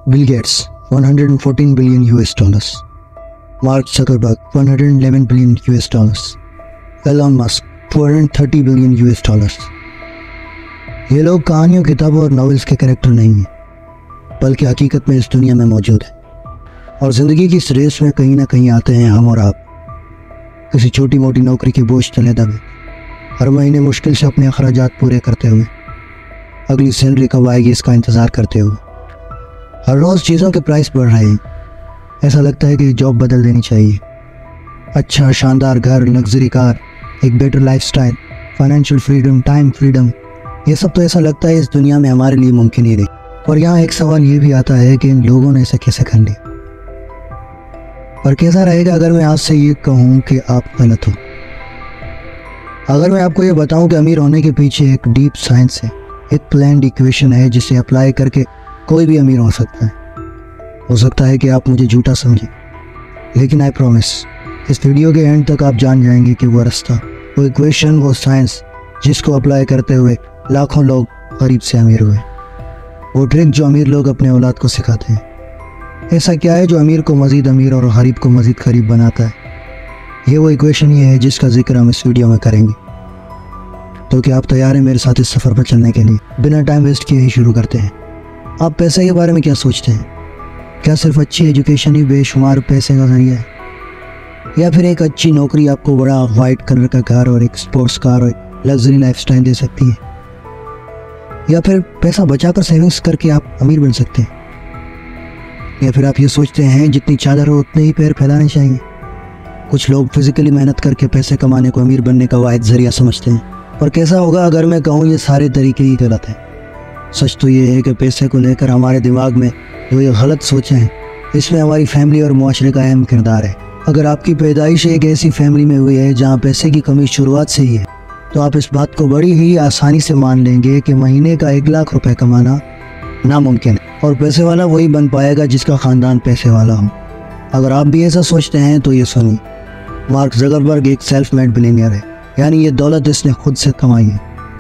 Bill Gates, 114 billion US dollars. Mark Zuckerberg, 111 billion US dollars. Elon Musk, 230 billion US dollars. ये लोग कहानियों, किताबों और नॉवेल्स के कैरेक्टर नहीं हैं, बल्कि हकीकत में इस दुनिया में मौजूद है। और ज़िंदगी की इस रेस में कहीं ना कहीं आते हैं हम और आप, किसी छोटी मोटी नौकरी के बोझ तले दबे, हर महीने मुश्किल से अपने अखराजात पूरे करते हुए, अगली सैलरी कब आएगी इसका इंतज़ार करते हुए। हर रोज़ चीज़ों के प्राइस बढ़ रहे हैं, ऐसा लगता है कि जॉब बदल देनी चाहिए। अच्छा शानदार घर, लग्जरी कार, एक better lifestyle, financial freedom, time freedom, ये सब तो ऐसा लगता है इस दुनिया में हमारे लिए मुमकिन ही नहीं। और यहाँ एक सवाल ये भी आता है कि इन लोगों ने इसे कैसे कर लिया। और कैसा रहेगा अगर मैं आपसे ये कहूँ कि आप गलत हो। अगर मैं आपको ये बताऊँ कि अमीर होने के पीछे एक डीप साइंस है, एक प्लान्ड इक्वेशन है जिसे अप्लाई करके कोई भी अमीर हो सकता है। हो सकता है कि आप मुझे झूठा समझें, लेकिन आई प्रॉमिस इस वीडियो के एंड तक आप जान जाएंगे कि वो रास्ता, वो इक्वेशन, वो साइंस जिसको अप्लाई करते हुए लाखों लोग गरीब से अमीर हुए, वो ट्रिक जो अमीर लोग अपने औलाद को सिखाते हैं। ऐसा क्या है जो अमीर को मज़ीद अमीर और गरीब को मज़ीद गरीब बनाता है? ये वो इक्वेशन ही है जिसका जिक्र हम इस वीडियो में करेंगे। तो क्या आप तैयार हैं मेरे साथ इस सफ़र पर चलने के लिए? बिना टाइम वेस्ट किए ही शुरू करते हैं। आप पैसे के बारे में क्या सोचते हैं? क्या सिर्फ अच्छी एजुकेशन ही बेशुमार पैसे का जरिया है, या फिर एक अच्छी नौकरी आपको बड़ा वाइट कलर का घर और एक स्पोर्ट्स कार और लग्जरी लाइफस्टाइल दे सकती है, या फिर पैसा बचाकर सेविंग्स करके आप अमीर बन सकते हैं, या फिर आप ये सोचते हैं जितनी चादर हो उतने ही पैर फैलाने चाहिए? कुछ लोग फिजिकली मेहनत करके पैसे कमाने को अमीर बनने का वाहिद जरिया समझते हैं। और कैसा होगा अगर मैं कहूँ ये सारे तरीके ही गलत हैं? सच तो ये है कि पैसे को लेकर हमारे दिमाग में जो ये गलत सोचें हैं, इसमें हमारी फैमिली और मुआशरे का अहम किरदार है। अगर आपकी पैदाइश एक ऐसी फैमिली में हुई है जहाँ पैसे की कमी शुरुआत से ही है, तो आप इस बात को बड़ी ही आसानी से मान लेंगे कि महीने का 1 लाख रुपए कमाना नामुमकिन है, और पैसे वाला वही बन पाएगा जिसका ख़ानदान पैसे वाला हो। अगर आप भी ऐसा सोचते हैं तो ये सुनिए, मार्क ज़करबर्ग एक सेल्फ मेड बिलियनियर है, यानी ये दौलत इसने खुद से कमाई है,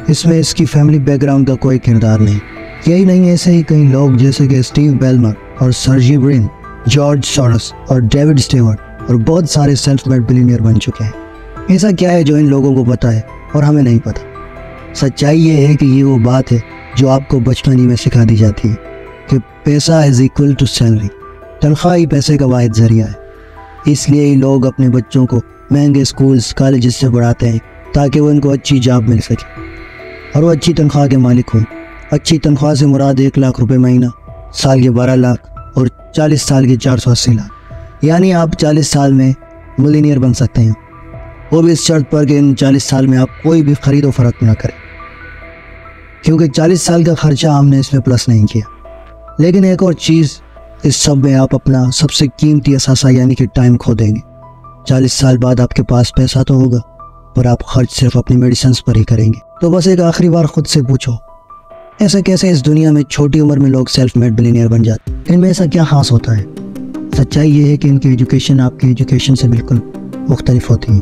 इसमें इसकी फैमिली बैकग्राउंड का कोई किरदार नहीं। यही नहीं, ऐसे ही कई लोग जैसे कि स्टीव बेलमर और सर्जी ब्रिन, जॉर्ज सोरोस और डेविड स्टीवर्ट और बहुत सारे सेल्फ मेड बिलियनियर बन चुके हैं। ऐसा क्या है जो इन लोगों को पता है और हमें नहीं पता? सच्चाई ये है कि ये वो बात है जो आपको बचपन ही में सिखा दी जाती है कि पैसा इज इक्वल टू सैलरी, तनख्वाह ही पैसे का वाहिद जरिया है। इसलिए ही लोग अपने बच्चों को महंगे स्कूल्स, कॉलेजेस से पढ़ाते हैं ताकि वो इनको अच्छी जॉब मिल सके और वो अच्छी तनख्वाह के मालिक हों। अच्छी तनख्वाह से मुराद 1 लाख रुपए महीना, साल के 12 लाख और 40 साल के 480 लाख, यानी आप 40 साल में मिलियनियर बन सकते हैं। वो भी इस शर्त पर कि इन 40 साल में आप कोई भी खरीदो फरोख्त ना करें, क्योंकि 40 साल का खर्चा हमने इसमें प्लस नहीं किया। लेकिन एक और चीज़, इस सब में आप अपना सबसे कीमती असासा यानी कि टाइम खो देंगे। 40 साल बाद आपके पास पैसा तो होगा, पर आप खर्च सिर्फ अपनी मेडिसिन पर ही करेंगे। तो बस एक आखिरी बार खुद से पूछो, ऐसा कैसे इस दुनिया में छोटी उम्र में लोग सेल्फ मेड बिलियनियर बन जाते हैं? इनमें ऐसा क्या खास होता है? सच्चाई ये है कि इनकी एजुकेशन आपकी एजुकेशन से बिल्कुल मुख्तलिफ होती है,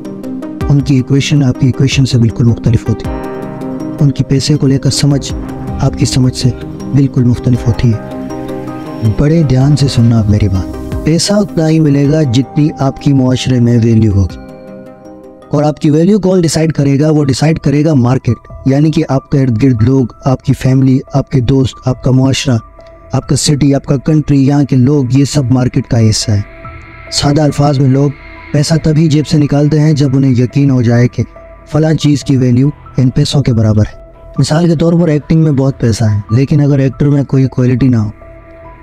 उनकी इक्वेशन आपकी इक्वेशन से बिल्कुल मुख्तलिफ होती है, उनकी पैसे को लेकर समझ आपकी समझ से बिल्कुल मुख्तलिफ होती है। बड़े ध्यान से सुनना आप मेरी बात। पैसा उतना ही मिलेगा जितनी आपकी मुआशरे में वैल्यू होगी, और आपकी वैल्यू कौन डिसाइड करेगा? वो डिसाइड करेगा मार्केट, यानी कि आपके इर्द गिर्द लोग, आपकी फैमिली, आपके दोस्त, आपका मुआशरा, आपका सिटी, आपका कंट्री, यहाँ के लोग, ये सब मार्केट का हिस्सा है। सादा अल्फाज में लोग पैसा तभी जेब से निकालते हैं जब उन्हें यकीन हो जाए कि फ़लाँ चीज़ की वैल्यू इन पैसों के बराबर है। मिसाल के तौर पर एक्टिंग में बहुत पैसा है, लेकिन अगर एक्टर में कोई क्वालिटी ना हो,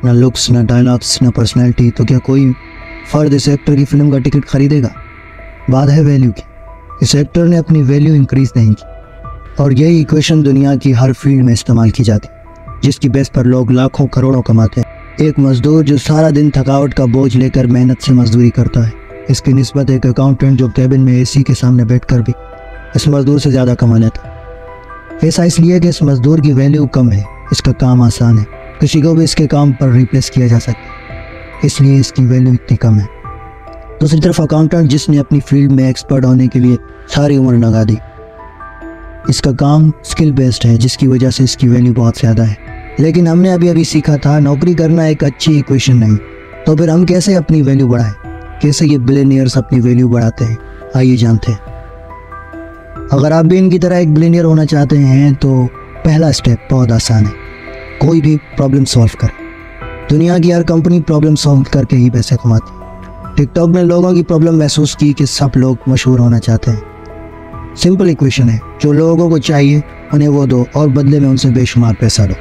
ना लुक्स, ना डायलॉग्स, ना पर्सनैलिटी, तो क्या कोई फ़र्द इस एक्टर की फ़िल्म का टिकट ख़रीदेगा? बात है वैल्यू की। इस एक्टर ने अपनी वैल्यू इंक्रीज़ नहीं की, और यही इक्वेशन दुनिया की हर फील्ड में इस्तेमाल की जाती है, जिसकी बेस पर लोग लाखों करोड़ों कमाते हैं। एक मजदूर जो सारा दिन थकावट का बोझ लेकर मेहनत से मजदूरी करता है, इसकी निस्बत एक अकाउंटेंट जो कैबिन में एसी के सामने बैठकर भी इस मजदूर से ज़्यादा कमा लेता है। ऐसा इसलिए कि इस मजदूर की वैल्यू कम है, इसका काम आसान है, किसी को भी इसके काम पर रिप्लेस किया जा सकता है, इसलिए इसकी वैल्यू इतनी कम है। दूसरी तरफ अकाउंटेंट जिसने अपनी फील्ड में एक्सपर्ट होने के लिए सारी उम्र लगा दी, इसका काम स्किल बेस्ड है, जिसकी वजह से इसकी वैल्यू बहुत ज़्यादा है। लेकिन हमने अभी अभी सीखा था नौकरी करना एक अच्छी इक्वेशन नहीं। तो फिर हम कैसे अपनी वैल्यू बढ़ाएं, कैसे ये बिलियनियर्स अपनी वैल्यू बढ़ाते हैं, आइए जानते हैं। अगर आप भी इनकी तरह एक बिलियनियर होना चाहते हैं तो पहला स्टेप बहुत आसान है, कोई भी प्रॉब्लम सॉल्व करें। दुनिया की हर कंपनी प्रॉब्लम सॉल्व करके ही पैसे कमाती है। टिकटॉक ने लोगों की प्रॉब्लम महसूस की कि सब लोग मशहूर होना चाहते हैं। सिंपल इक्वेशन है, जो लोगों को चाहिए उन्हें वो दो और बदले में उनसे बेशुमार पैसा दो।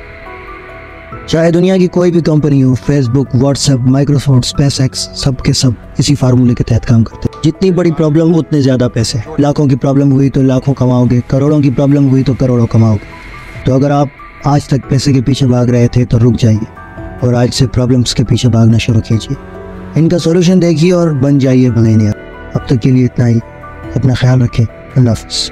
चाहे दुनिया की कोई भी कंपनी हो, फेसबुक, व्हाट्सएप, माइक्रोसॉफ्ट, स्पेसएक्स, सब के सब इसी फार्मूले के तहत काम करते हैं। जितनी बड़ी प्रॉब्लम उतने ज़्यादा पैसे। लाखों की प्रॉब्लम हुई तो लाखों कमाओगे, करोड़ों की प्रॉब्लम हुई तो करोड़ों कमाओगे। तो अगर आप आज तक पैसे के पीछे भाग रहे थे तो रुक जाइए और आज से प्रॉब्लम्स के पीछे भागना शुरू कीजिए। इनका सॉल्यूशन देखिए और बन जाइए बिलियनियर। अब तक के लिए इतना ही। अपना ख्याल रखें। अल्लाह हाफ़िज़।